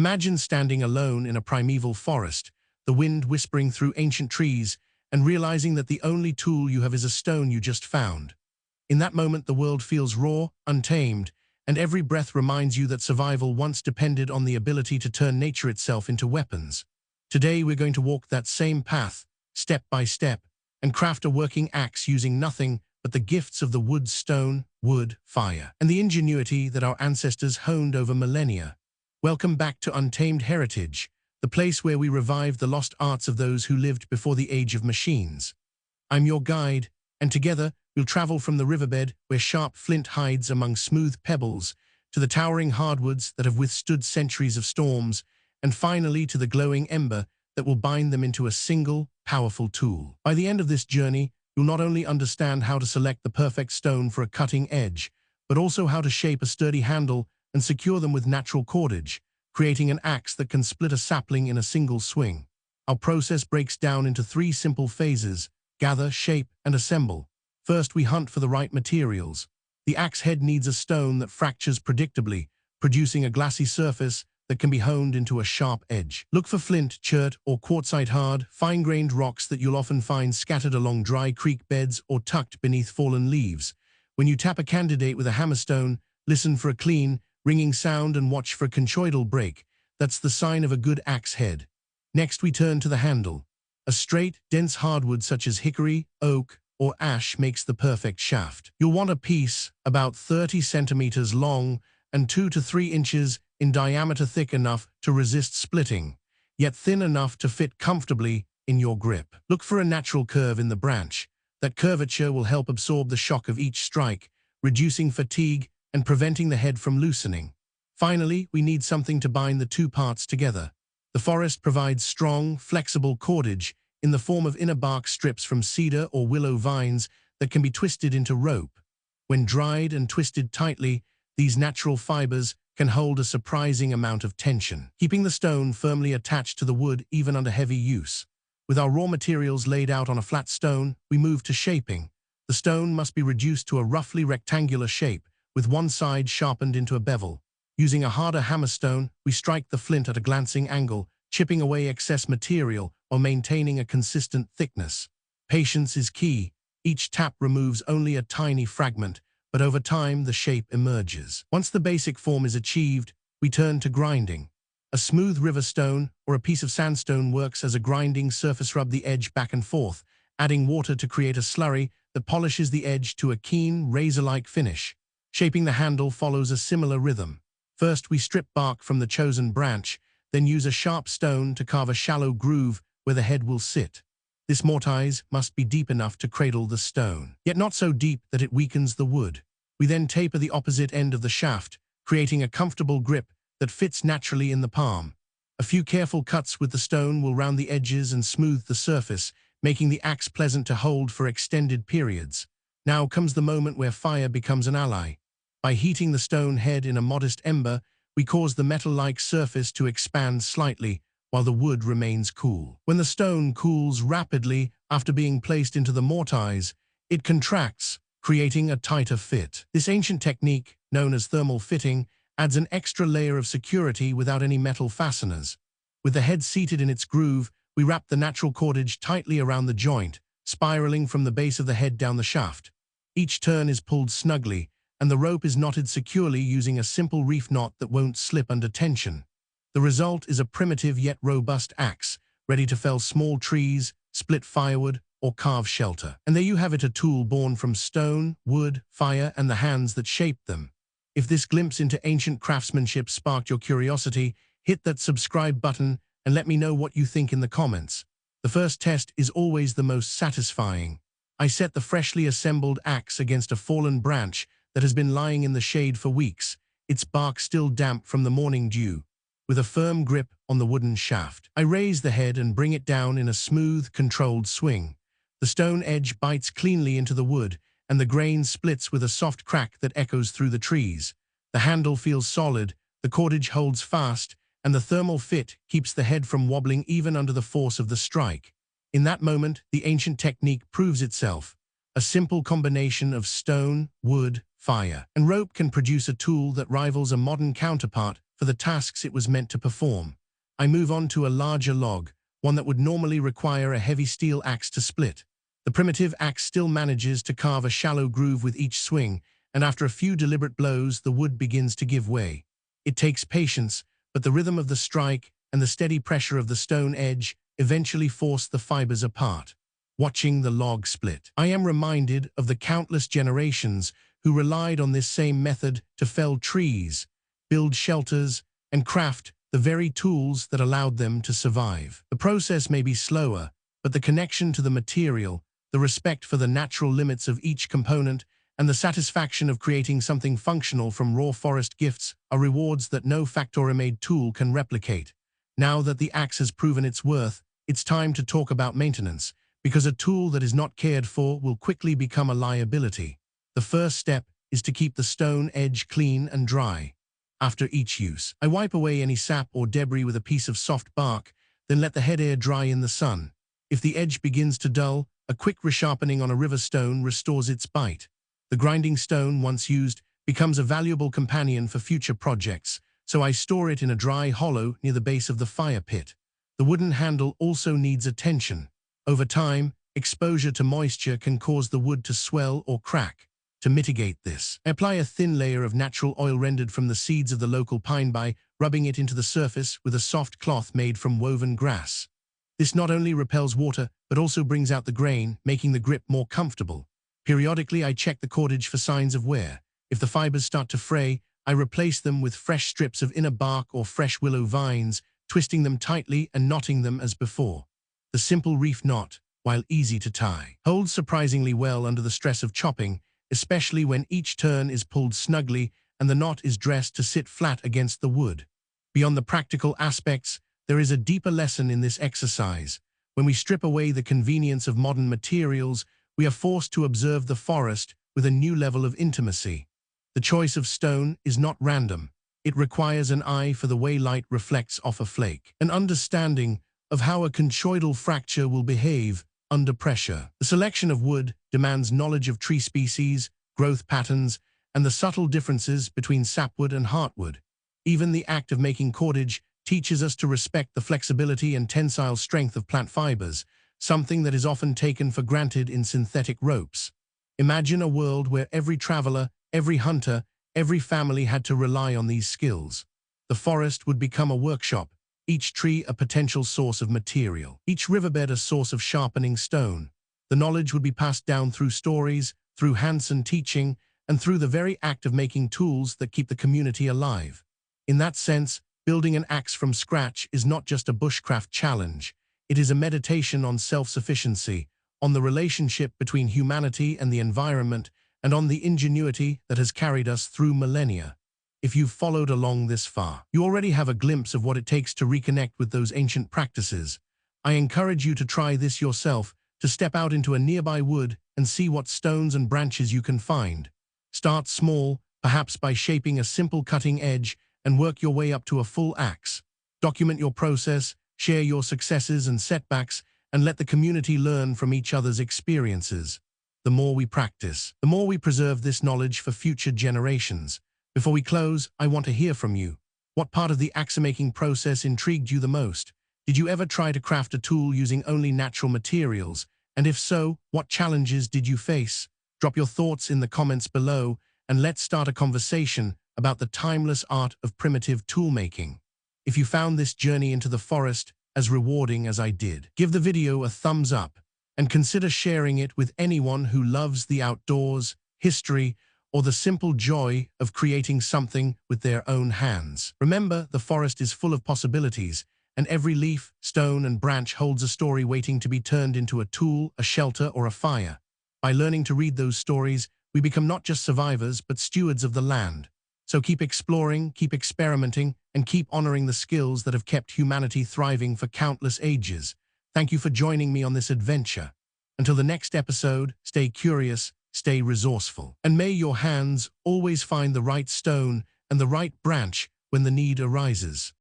Imagine standing alone in a primeval forest, the wind whispering through ancient trees, and realizing that the only tool you have is a stone you just found. In that moment, the world feels raw, untamed, and every breath reminds you that survival once depended on the ability to turn nature itself into weapons. Today, we're going to walk that same path, step by step, and craft a working axe using nothing but the gifts of the wood, stone, wood, fire, and the ingenuity that our ancestors honed over millennia. Welcome back to Untamed Heritage, the place where we revive the lost arts of those who lived before the age of machines. I'm your guide, and together we'll travel from the riverbed where sharp flint hides among smooth pebbles, to the towering hardwoods that have withstood centuries of storms, and finally to the glowing ember that will bind them into a single, powerful tool. By the end of this journey, you'll not only understand how to select the perfect stone for a cutting edge, but also how to shape a sturdy handle and secure them with natural cordage, creating an axe that can split a sapling in a single swing. Our process breaks down into 3 simple phases: gather, shape, and assemble. First, we hunt for the right materials. The axe head needs a stone that fractures predictably, producing a glassy surface that can be honed into a sharp edge. Look for flint, chert, or quartzite, hard, fine-grained rocks that you'll often find scattered along dry creek beds or tucked beneath fallen leaves. When you tap a candidate with a hammerstone, listen for a clean, ringing sound and watch for a conchoidal break. That's the sign of a good axe head. Next, we turn to the handle. A straight, dense hardwood such as hickory, oak, or ash makes the perfect shaft. You'll want a piece about 30 centimeters long and 2 to 3 inches in diameter, thick enough to resist splitting, yet thin enough to fit comfortably in your grip. Look for a natural curve in the branch. That curvature will help absorb the shock of each strike, reducing fatigue and preventing the head from loosening. Finally, we need something to bind the 2 parts together. The forest provides strong, flexible cordage in the form of inner bark strips from cedar or willow vines that can be twisted into rope. When dried and twisted tightly, these natural fibers can hold a surprising amount of tension, keeping the stone firmly attached to the wood even under heavy use. With our raw materials laid out on a flat stone, we move to shaping. The stone must be reduced to a roughly rectangular shape, with one side sharpened into a bevel. Using a harder hammerstone, we strike the flint at a glancing angle, chipping away excess material while maintaining a consistent thickness. Patience is key. Each tap removes only a tiny fragment, but over time the shape emerges. Once the basic form is achieved, we turn to grinding. A smooth river stone or a piece of sandstone works as a grinding surface. Rub the edge back and forth, adding water to create a slurry that polishes the edge to a keen, razor-like finish. Shaping the handle follows a similar rhythm. First, we strip bark from the chosen branch, then use a sharp stone to carve a shallow groove where the head will sit. This mortise must be deep enough to cradle the stone, yet not so deep that it weakens the wood. We then taper the opposite end of the shaft, creating a comfortable grip that fits naturally in the palm. A few careful cuts with the stone will round the edges and smooth the surface, making the axe pleasant to hold for extended periods. Now comes the moment where fire becomes an ally. By heating the stone head in a modest ember, we cause the metal-like surface to expand slightly while the wood remains cool. When the stone cools rapidly after being placed into the mortise, it contracts, creating a tighter fit. This ancient technique, known as thermal fitting, adds an extra layer of security without any metal fasteners. With the head seated in its groove, we wrap the natural cordage tightly around the joint, spiraling from the base of the head down the shaft. Each turn is pulled snugly, and the rope is knotted securely using a simple reef knot that won't slip under tension. The result is a primitive yet robust axe, ready to fell small trees, split firewood, or carve shelter. And there you have it, a tool born from stone, wood, fire, and the hands that shaped them. If this glimpse into ancient craftsmanship sparked your curiosity, hit that subscribe button and let me know what you think in the comments. The first test is always the most satisfying. I set the freshly assembled axe against a fallen branch that has been lying in the shade for weeks, its bark still damp from the morning dew. With a firm grip on the wooden shaft, I raise the head and bring it down in a smooth, controlled swing. The stone edge bites cleanly into the wood, and the grain splits with a soft crack that echoes through the trees. The handle feels solid, the cordage holds fast, and the thermal fit keeps the head from wobbling even under the force of the strike. In that moment, the ancient technique proves itself. A simple combination of stone, wood, fire, and rope can produce a tool that rivals a modern counterpart for for the tasks it was meant to perform. I move on to a larger log, one that would normally require a heavy steel axe to split. The primitive axe still manages to carve a shallow groove with each swing, and after a few deliberate blows, the wood begins to give way. It takes patience, but the rhythm of the strike and the steady pressure of the stone edge eventually force the fibers apart. Watching the log split, I am reminded of the countless generations who relied on this same method to fell trees, build shelters, and craft the very tools that allowed them to survive. The process may be slower, but the connection to the material, the respect for the natural limits of each component, and the satisfaction of creating something functional from raw forest gifts are rewards that no factory-made tool can replicate. Now that the axe has proven its worth, it's time to talk about maintenance, because a tool that is not cared for will quickly become a liability. The first step is to keep the stone edge clean and dry. After each use, I wipe away any sap or debris with a piece of soft bark, then let the head air dry in the sun. If the edge begins to dull, a quick resharpening on a river stone restores its bite. The grinding stone, once used, becomes a valuable companion for future projects, so I store it in a dry hollow near the base of the fire pit. The wooden handle also needs attention. Over time, exposure to moisture can cause the wood to swell or crack. To mitigate this, I apply a thin layer of natural oil rendered from the seeds of the local pine by rubbing it into the surface with a soft cloth made from woven grass. This not only repels water, but also brings out the grain, making the grip more comfortable. Periodically, I check the cordage for signs of wear. If the fibers start to fray, I replace them with fresh strips of inner bark or fresh willow vines, twisting them tightly and knotting them as before. The simple reef knot, while easy to tie, holds surprisingly well under the stress of chopping, especially when each turn is pulled snugly and the knot is dressed to sit flat against the wood. Beyond the practical aspects, there is a deeper lesson in this exercise. When we strip away the convenience of modern materials, we are forced to observe the forest with a new level of intimacy. The choice of stone is not random. It requires an eye for the way light reflects off a flake, an understanding of how a conchoidal fracture will behave under pressure. The selection of wood demands knowledge of tree species, growth patterns, and the subtle differences between sapwood and heartwood. Even the act of making cordage teaches us to respect the flexibility and tensile strength of plant fibers, something that is often taken for granted in synthetic ropes. Imagine a world where every traveler, every hunter, every family had to rely on these skills. The forest would become a workshop, each tree a potential source of material, each riverbed a source of sharpening stone. The knowledge would be passed down through stories, through hands-on teaching, and through the very act of making tools that keep the community alive. In that sense, building an axe from scratch is not just a bushcraft challenge. It is a meditation on self-sufficiency, on the relationship between humanity and the environment, and on the ingenuity that has carried us through millennia. If you've followed along this far, you already have a glimpse of what it takes to reconnect with those ancient practices. I encourage you to try this yourself, to step out into a nearby wood and see what stones and branches you can find. Start small, perhaps by shaping a simple cutting edge, and work your way up to a full axe. Document your process, share your successes and setbacks, and let the community learn from each other's experiences. The more we practice, the more we preserve this knowledge for future generations. Before we close, I want to hear from you. What part of the axe-making process intrigued you the most? Did you ever try to craft a tool using only natural materials? And if so, what challenges did you face? Drop your thoughts in the comments below, and let's start a conversation about the timeless art of primitive toolmaking. If you found this journey into the forest as rewarding as I did, give the video a thumbs up and consider sharing it with anyone who loves the outdoors, history, or the simple joy of creating something with their own hands. Remember, the forest is full of possibilities, and every leaf, stone, and branch holds a story waiting to be turned into a tool, a shelter, or a fire. By learning to read those stories, we become not just survivors, but stewards of the land. So keep exploring, keep experimenting, and keep honoring the skills that have kept humanity thriving for countless ages. Thank you for joining me on this adventure. Until the next episode, stay curious, stay resourceful, and may your hands always find the right stone and the right branch when the need arises.